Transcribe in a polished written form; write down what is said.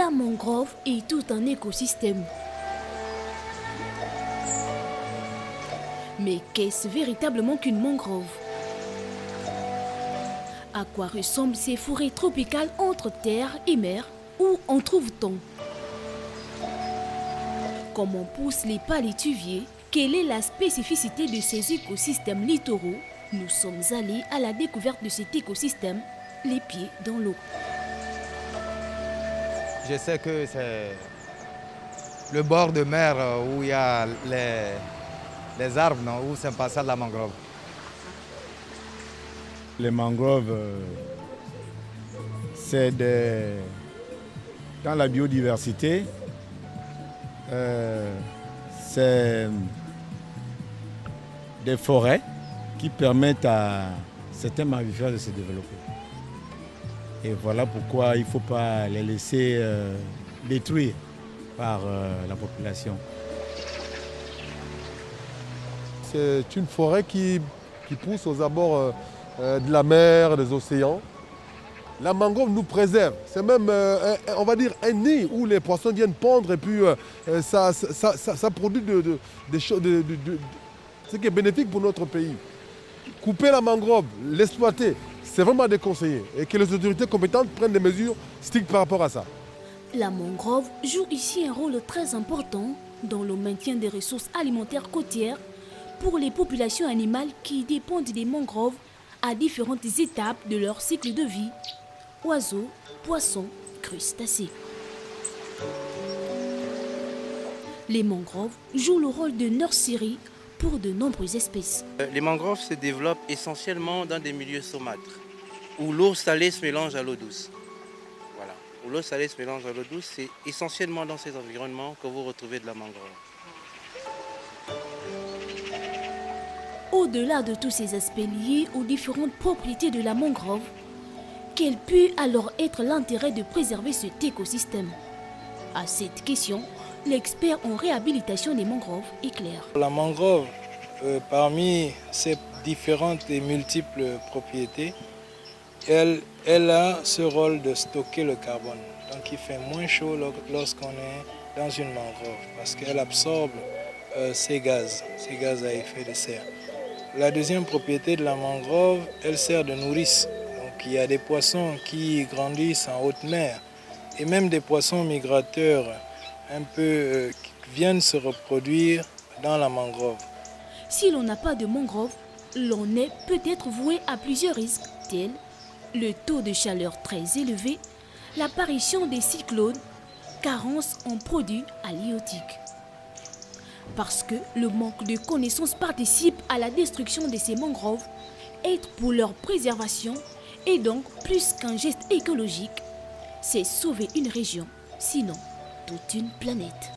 La mangrove est tout un écosystème. Mais qu'est-ce véritablement qu'une mangrove? À quoi ressemblent ces forêts tropicales entre terre et mer? Où en trouve-t-on? Comment poussent les palétuviers? Quelle est la spécificité de ces écosystèmes littoraux? Nous sommes allés à la découverte de cet écosystème, les pieds dans l'eau. Je sais que c'est le bord de mer où il y a les arbres, non, où c'est passé la mangrove. Les mangroves, c'est dans la biodiversité, c'est des forêts qui permettent à certains mammifères de se développer. Et voilà pourquoi il ne faut pas les laisser détruire par la population. C'est une forêt qui pousse aux abords de la mer, des océans. La mangrove nous préserve. C'est même, on va dire, un nid où les poissons viennent pondre et puis ça produit des choses, ce qui est bénéfique pour notre pays. Couper la mangrove, l'exploiter, c'est vraiment déconseillé et que les autorités compétentes prennent des mesures strictes par rapport à ça. La mangrove joue ici un rôle très important dans le maintien des ressources alimentaires côtières pour les populations animales qui dépendent des mangroves à différentes étapes de leur cycle de vie. Oiseaux, poissons, crustacés. Les mangroves jouent le rôle de nurserie pour de nombreuses espèces. Les mangroves se développent essentiellement dans des milieux saumâtres, où l'eau salée se mélange à l'eau douce. Voilà. Où l'eau salée se mélange à l'eau douce, c'est essentiellement dans ces environnements que vous retrouvez de la mangrove. Au-delà de tous ces aspects liés aux différentes propriétés de la mangrove, quel peut alors être l'intérêt de préserver cet écosystème? À cette question, l'expert en réhabilitation des mangroves éclaire. La mangrove, parmi ses différentes et multiples propriétés, elle a ce rôle de stocker le carbone. Donc il fait moins chaud lorsqu'on est dans une mangrove parce qu'elle absorbe ces gaz à effet de serre. La deuxième propriété de la mangrove, elle sert de nourrice. Donc il y a des poissons qui grandissent en haute mer et même des poissons migrateurs viennent se reproduire dans la mangrove. Si l'on n'a pas de mangrove, l'on est peut-être voué à plusieurs risques, tels le taux de chaleur très élevé, l'apparition des cyclones, carence en produits halieutiques. Parce que le manque de connaissances participe à la destruction de ces mangroves, être pour leur préservation est donc plus qu'un geste écologique, c'est sauver une région, sinon toute une planète.